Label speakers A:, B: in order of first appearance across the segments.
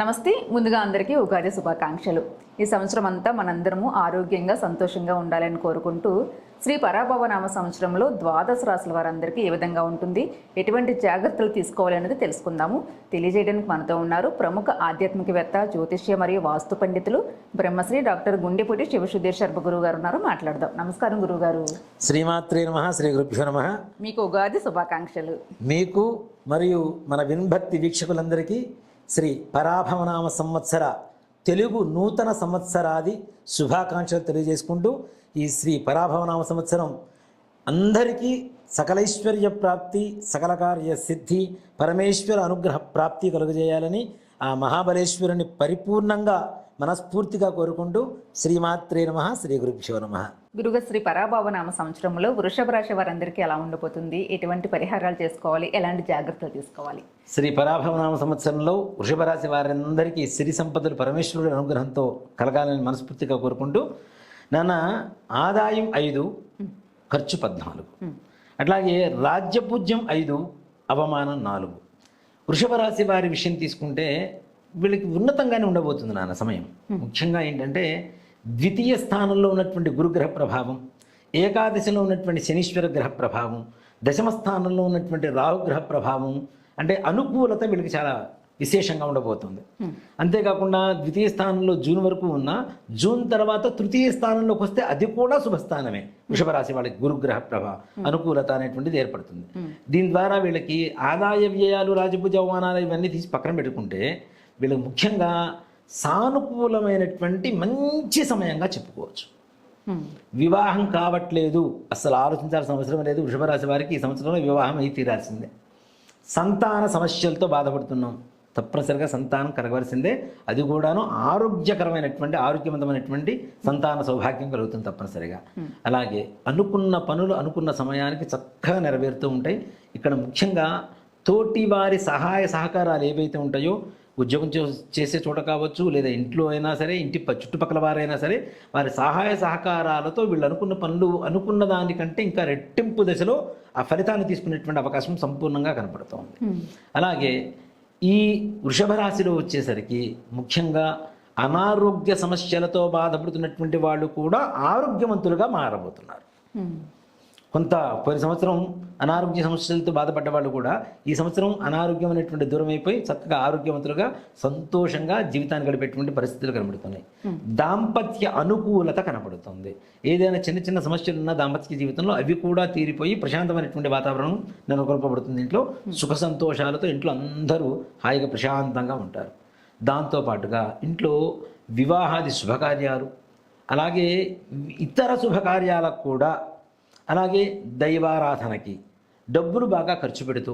A: నమస్తే. ముందుగా అందరికీ ఉగాది శుభాకాంక్షలు. ఈ సంవత్సరం అంతా మనందరము ఆరోగ్యంగా సంతోషంగా ఉండాలని కోరుకుంటూ శ్రీ పరాభవనామ సంవత్సరంలో ద్వాదశ రాశుల వారందరికీ ఏ విధంగా ఉంటుంది, ఎటువంటి జాగ్రత్తలు తీసుకోవాలనేది తెలుసుకుందాము. తెలియజేయడానికి మనతో ఉన్నారు ప్రముఖ ఆధ్యాత్మికవేత్త, జ్యోతిష్య మరియు వాస్తు పండితులు బ్రహ్మశ్రీ డాక్టర్ గుండెపూడి శివసుధీర్ శర్మ గురువు గారు ఉన్నారు. మాట్లాడదాం. నమస్కారం గురువుగారు.
B: శ్రీమాత్రే నమః. శ్రీ గురుభ్యో నమః.
A: మీకు ఉగాది శుభాకాంక్షలు.
B: మీకు మరియు మన విన్భక్తి వీక్షకులందరికీ శ్రీ పరాభవనామ సంవత్సర తెలుగు నూతన సంవత్సరాది శుభాకాంక్షలు తెలియజేసుకుంటూ ఈ శ్రీ పరాభవనామ సంవత్సరం అందరికీ సకలైశ్వర్య ప్రాప్తి, సకల కార్య సిద్ధి, పరమేశ్వర అనుగ్రహ ప్రాప్తి కలుగజేయాలని ఆ మహాబలేశ్వరుని పరిపూర్ణంగా మనస్ఫూర్తిగా కోరుకుంటూ శ్రీమాత్రే నమః. శ్రీ గురుభ్యో నమః.
A: గురుగా, శ్రీ పరాభవనామ సంవత్సరంలో వృషభ రాశి వారందరికీ ఎలా ఉండబోతుంది, ఎటువంటి పరిహారాలు చేసుకోవాలి, ఎలాంటి జాగ్రత్తలు తీసుకోవాలి?
B: శ్రీ పరాభవనామ సంవత్సరంలో వృషభ రాశి వారందరికీ సిరి సంపదలు పరమేశ్వరుడి అనుగ్రహంతో కలగాలని మనస్ఫూర్తిగా కోరుకుంటూ, నాన్న ఆదాయం 5, ఖర్చు 14, అట్లాగే రాజ్యపూజ్యం 5, అవమానం 4. వృషభ రాశి వారి విషయం తీసుకుంటే వీళ్ళకి ఉన్నతంగానే ఉండబోతుంది నాన్న సమయం. ముఖ్యంగా ఏంటంటే ద్వితీయ స్థానంలో ఉన్నటువంటి గురుగ్రహ ప్రభావం, ఏకాదశిలో ఉన్నటువంటి శనీశ్వర గ్రహ ప్రభావం, దశమ స్థానంలో ఉన్నటువంటి రాహుగ్రహ ప్రభావం, అంటే అనుకూలత వీళ్ళకి చాలా విశేషంగా ఉండబోతుంది. అంతేకాకుండా ద్వితీయ స్థానంలో జూన్ వరకు ఉన్న, జూన్ తర్వాత తృతీయ స్థానంలోకి వస్తే అది కూడా శుభస్థానమే. వృషభ రాశి వాళ్ళకి గురుగ్రహ ప్రభావం, అనుకూలత అనేటువంటిది ఏర్పడుతుంది. దీని ద్వారా వీళ్ళకి ఆదాయ వ్యయాలు, రాజపూజ అవమానాలు ఇవన్నీ తీసి పక్కన పెట్టుకుంటే వీళ్ళకి ముఖ్యంగా సానుకూలమైనటువంటి మంచి సమయంగా చెప్పుకోవచ్చు. వివాహం కావట్లేదు, అసలు ఆలోచించాల్సిన అవసరం లేదు. వృషభ రాశి వారికి ఈ సంవత్సరంలో వివాహం అయి తీరాల్సిందే. సంతాన సమస్యలతో బాధపడుతున్నాం, తప్పనిసరిగా సంతానం కలగవలసిందే. అది కూడాను ఆరోగ్యకరమైనటువంటి, ఆరోగ్యవంతమైనటువంటి సంతాన సౌభాగ్యం కలుగుతుంది తప్పనిసరిగా. అలాగే అనుకున్న పనులు అనుకున్న సమయానికి చక్కగా నెరవేరుతూ ఉంటాయి. ఇక్కడ ముఖ్యంగా తోటి వారి సహాయ సహకారాలు ఏవైతే ఉంటాయో, ఉద్యోగం చేసే చోట కావచ్చు, లేదా ఇంట్లో అయినా సరే, ఇంటి చుట్టుపక్కల వారైనా సరే, వారి సహాయ సహకారాలతో వీళ్ళు అనుకున్న పనులు అనుకున్న దానికంటే ఇంకా రెట్టింపు దశలో ఆ ఫలితాన్ని తీసుకునేటువంటి అవకాశం సంపూర్ణంగా కనపడుతోంది. అలాగే ఈ వృషభ రాశిలో వచ్చేసరికి ముఖ్యంగా అనారోగ్య సమస్యలతో బాధపడుతున్నటువంటి వాళ్ళు కూడా ఆరోగ్యవంతులుగా మారబోతున్నారు. కొంత పోయిన సంవత్సరం అనారోగ్య సమస్యలతో బాధపడ్డ వాళ్ళు కూడా ఈ సంవత్సరం అనారోగ్యం అనేటువంటి దూరం అయిపోయి చక్కగా ఆరోగ్యవంతులుగా సంతోషంగా జీవితాన్ని గడిపేటువంటి పరిస్థితులు కనబడుతున్నాయి. దాంపత్య అనుకూలత కనబడుతుంది. ఏదైనా చిన్న చిన్న సమస్యలు ఉన్న దాంపత్య జీవితంలో అవి కూడా తీరిపోయి ప్రశాంతమైనటువంటి వాతావరణం నెలకొల్పబడుతుంది. ఇంట్లో సుఖ సంతోషాలతో ఇంట్లో అందరూ హాయిగా ప్రశాంతంగా ఉంటారు. దాంతోపాటుగా ఇంట్లో వివాహాది శుభకార్యాలు, అలాగే ఇతర శుభకార్యాలకు కూడా, అలాగే దైవారాధనకి డబ్బులు బాగా ఖర్చు పెడుతూ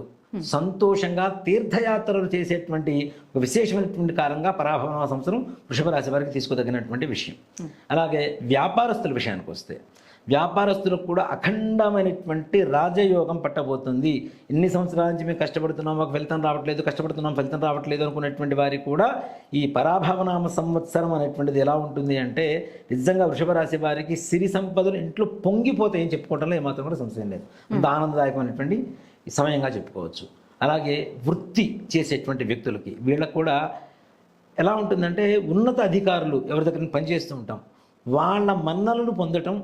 B: సంతోషంగా తీర్థయాత్రలు చేసేటువంటి ఒక విశేషమైనటువంటి కాలంగా పరాభవనామ సంవత్సరం వృషభ రాశి వారికి తీసుకోదగినటువంటి విషయం. అలాగే వ్యాపారస్తుల విషయానికి వస్తే, వ్యాపారస్తులకు కూడా అఖండమైనటువంటి రాజయోగం పట్టబోతుంది. ఎన్ని సంవత్సరాల నుంచి మేము కష్టపడుతున్నాం, మాకు ఫలితం రావట్లేదు, కష్టపడుతున్నాం ఫలితం రావట్లేదు అనుకునేటువంటి వారికి కూడా ఈ పరాభవనామ సంవత్సరం అనేటువంటిది ఎలా ఉంటుంది అంటే, నిజంగా వృషభ రాశి వారికి సిరి సంపదలు ఇంట్లో పొంగిపోతాయని చెప్పుకోవడంలో ఏమాత్రం కూడా సంశయం లేదు. అంత ఆనందదాయకమైనటువంటి సమయంగా చెప్పుకోవచ్చు. అలాగే వృత్తి చేసేటువంటి వ్యక్తులకి, వీళ్ళకు కూడా ఎలా ఉంటుందంటే, ఉన్నత అధికారులు ఎవరి దగ్గర పనిచేస్తూ ఉంటాం, వాళ్ళ మన్నలను పొందటం,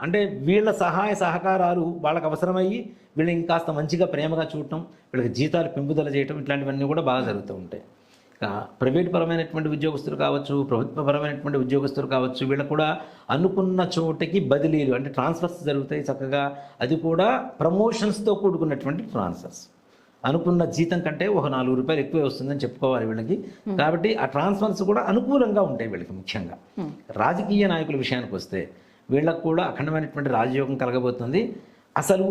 B: అంటే వీళ్ళ సహాయ సహకారాలు వాళ్ళకి అవసరమయ్యి వీళ్ళని ఇంకాస్త మంచిగా ప్రేమగా చూడటం, వీళ్ళకి జీతాలు పెంపుదల చేయటం, ఇట్లాంటివన్నీ కూడా బాగా జరుగుతూ ఉంటాయి. ఇక ప్రైవేట్ పరమైనటువంటి ఉద్యోగస్తులు కావచ్చు, ప్రభుత్వపరమైనటువంటి ఉద్యోగస్తులు కావచ్చు, వీళ్ళకు కూడా అనుకున్న చోటకి బదిలీలు, అంటే ట్రాన్స్ఫర్స్ జరుగుతాయి చక్కగా. అది కూడా ప్రమోషన్స్తో కూడుకున్నటువంటి ట్రాన్స్ఫర్స్. అనుకున్న జీతం కంటే ఒక 4 రూపాయలు ఎక్కువే వస్తుందని చెప్పుకోవాలి వీళ్ళకి. కాబట్టి ఆ ట్రాన్స్ఫర్స్ కూడా అనుకూలంగా ఉంటాయి వీళ్ళకి. ముఖ్యంగా రాజకీయ నాయకుల విషయానికి వస్తే వీళ్ళకు కూడా అఖండమైనటువంటి రాజయోగం కలగబోతుంది. అసలు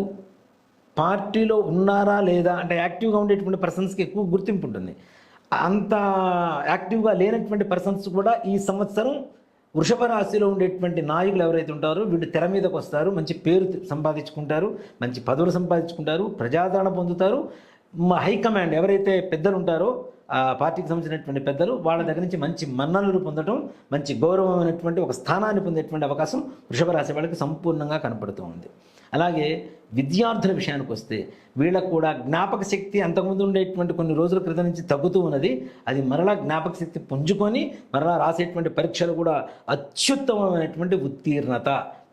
B: పార్టీలో ఉన్నారా లేదా అంటే యాక్టివ్గా ఉండేటువంటి పర్సన్స్కి ఎక్కువ గుర్తింపు ఉంటుంది. అంత యాక్టివ్గా లేనటువంటి పర్సన్స్ కూడా ఈ సంవత్సరం వృషభ రాశిలో ఉండేటువంటి నాయకులు ఎవరైతే ఉంటారో వీళ్ళు తెర మీదకి వస్తారు, మంచి పేరు సంపాదించుకుంటారు, మంచి పదవులు సంపాదించుకుంటారు, ప్రజాదరణ పొందుతారు. హైకమాండ్ ఎవరైతే పెద్దలు ఉంటారో, ఆ పార్టీకి సంబంధించినటువంటి పెద్దలు, వాళ్ళ దగ్గర నుంచి మంచి మన్ననలు పొందడం, మంచి గౌరవమైనటువంటి ఒక స్థానాన్ని పొందేటువంటి అవకాశం వృషభ రాశి వాళ్ళకి సంపూర్ణంగా కనపడుతూ ఉంది. అలాగే విద్యార్థుల విషయానికి వస్తే వీళ్ళకు కూడా జ్ఞాపక శక్తి అంతకుముందు ఉండేటువంటి కొన్ని రోజుల క్రితం నుంచి తగ్గుతూ ఉన్నది. అది మరలా జ్ఞాపక శక్తి పుంజుకొని మరలా రాసేటువంటి పరీక్షలు కూడా అత్యుత్తమమైనటువంటి ఉత్తీర్ణత,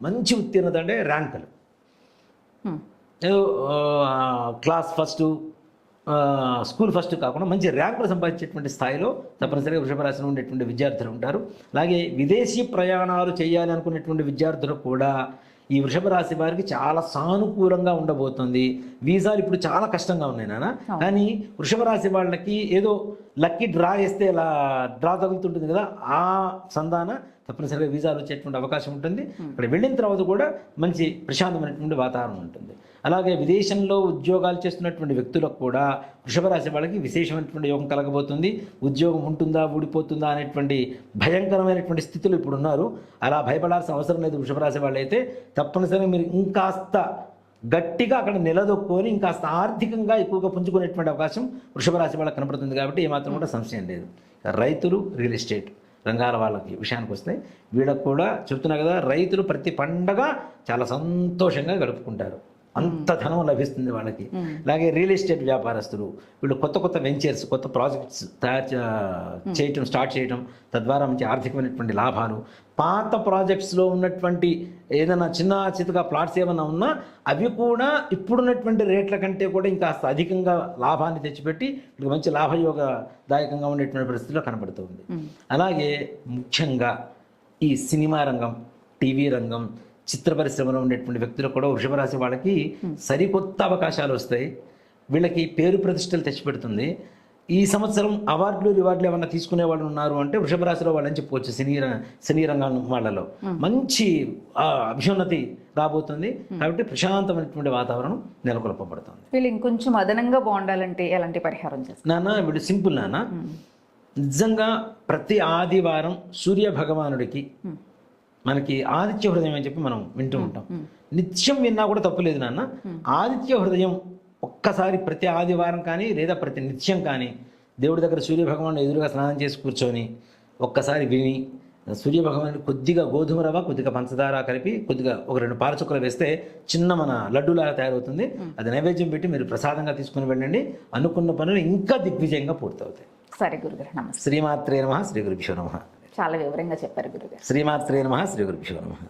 B: మంచి ఉత్తీర్ణత అంటే ర్యాంకులు, ఏదో క్లాస్ ఫస్ట్, స్కూల్ ఫస్ట్ కాకుండా మంచి ర్యాంకులు సంపాదించేటువంటి స్థాయిలో తప్పనిసరిగా వృషభ రాశిలో ఉండేటువంటి విద్యార్థులు ఉంటారు. అలాగే విదేశీ ప్రయాణాలు చేయాలి అనుకునేటువంటి విద్యార్థులు కూడా ఈ వృషభ రాశి వారికి చాలా సానుకూలంగా ఉండబోతుంది. వీసాలు ఇప్పుడు చాలా కష్టంగా ఉన్నాయి నాన్న, కానీ వృషభ రాశి వాళ్ళకి ఏదో లక్కీ డ్రా వేస్తే ఇలా డ్రా తగులుతుంటుంది కదా, ఆ సంధాన తప్పనిసరిగా వీసాలు వచ్చేటువంటి అవకాశం ఉంటుంది. అక్కడ వెళ్ళిన తర్వాత కూడా మంచి ప్రశాంతమైనటువంటి వాతావరణం ఉంటుంది. అలాగే విదేశంలో ఉద్యోగాలు చేస్తున్నటువంటి వ్యక్తులకు కూడా వృషభ రాశి వాళ్ళకి విశేషమైనటువంటి యోగం కలగబోతుంది. ఉద్యోగం ఉంటుందా ఊడిపోతుందా అనేటువంటి భయంకరమైనటువంటి స్థితిలో ఇప్పుడు ఉన్నారు. అలా భయపడాల్సిన అవసరం లేదు. వృషభ రాశి వాళ్ళు అయితే తప్పనిసరిగా మీరు ఇంకాస్త గట్టిగా అక్కడ నిలదొక్కుని ఇంకాస్త ఆర్థికంగా ఎక్కువగా పుంజుకునేటువంటి అవకాశం వృషభ రాశి వాళ్ళకి కనపడుతుంది. కాబట్టి ఏమాత్రం కూడా సంశయం లేదు. రైతులు, రియల్ ఎస్టేట్ రంగాల వాళ్ళకి విషయానికి వస్తే వీళ్ళకు కూడా చెప్తున్నా కదా, రైతులు ప్రతి పండగ చాలా సంతోషంగా గడుపుకుంటారు, అంత ధనం లభిస్తుంది వాళ్ళకి. అలాగే రియల్ ఎస్టేట్ వ్యాపారస్తులు వీళ్ళు కొత్త కొత్త వెంచర్స్, కొత్త ప్రాజెక్ట్స్ చేయటం స్టార్ట్ చేయటం, తద్వారా మంచి ఆర్థికమైనటువంటి లాభాలు. పాత ప్రాజెక్ట్స్లో ఉన్నటువంటి ఏదైనా చిన్న చితగా ప్లాట్స్ ఏమైనా ఉన్నా అవి కూడా ఇప్పుడున్నటువంటి రేట్ల కంటే కూడా ఇంకా అధికంగా లాభాన్ని తెచ్చిపెట్టి వీళ్ళకి మంచి లాభయోగదాయకంగా ఉండేటువంటి పరిస్థితిలో కనబడుతుంది. అలాగే ముఖ్యంగా ఈ సినిమా రంగం, టీవీ రంగం, చిత్ర పరిశ్రమలో ఉండేటువంటి వ్యక్తులకు కూడా వృషభ రాశి వాళ్ళకి సరికొత్త అవకాశాలు వస్తాయి. వీళ్ళకి పేరు ప్రతిష్టలు తెచ్చిపెడుతుంది. ఈ సంవత్సరం అవార్డులు రివార్డులు ఏమన్నా తీసుకునే వాళ్ళు ఉన్నారు అంటే వృషభ రాశిలో వాళ్ళని చెప్పుకోవచ్చు. సినీ రంగం వాళ్ళలో మంచి అభ్యున్నతి రాబోతుంది. కాబట్టి ప్రశాంతమైనటువంటి వాతావరణం నెలకొల్పబడుతుంది.
A: వీళ్ళు ఇంకొంచెం అదనంగా బాగుండాలంటే ఎలాంటి పరిహారం చేస్తారు
B: నాన్న? వీళ్ళు సింపుల్ నాన్న. నిజంగా ప్రతి ఆదివారం సూర్య భగవానుడికి మనకి ఆదిత్య హృదయం అని చెప్పి మనం వింటూ ఉంటాం. నిత్యం విన్నా కూడా తప్పులేదు నాన్న. ఆదిత్య హృదయం ఒక్కసారి ప్రతి ఆదివారం కానీ లేదా ప్రతి నిత్యం కానీ దేవుడి దగ్గర సూర్యభగవాను ఎదురుగా స్నానం చేసి కూర్చొని ఒక్కసారి విని సూర్యభగవాను కొద్దిగా గోధుమ రవ్వ, కొద్దిగా పంచదార కలిపి కొద్దిగా ఒక 2 పాలచుక్కలు వేస్తే చిన్న మన లడ్డూలాగా తయారవుతుంది. అది నైవేద్యం పెట్టి మీరు ప్రసాదంగా తీసుకుని వెళ్ళండి. అనుకున్న పనులు ఇంకా దిగ్విజయంగా పూర్తవుతాయి.
A: సరే గురుగారు, నమస్తే.
B: శ్రీమాత్రే నమః, శ్రీ గురుభ్యో నమః.
A: చాలా వివరంగా చెప్పారు గురుగారు.
B: శ్రీమాత్రే నమః, శ్రీ గురుభ్యో నమః.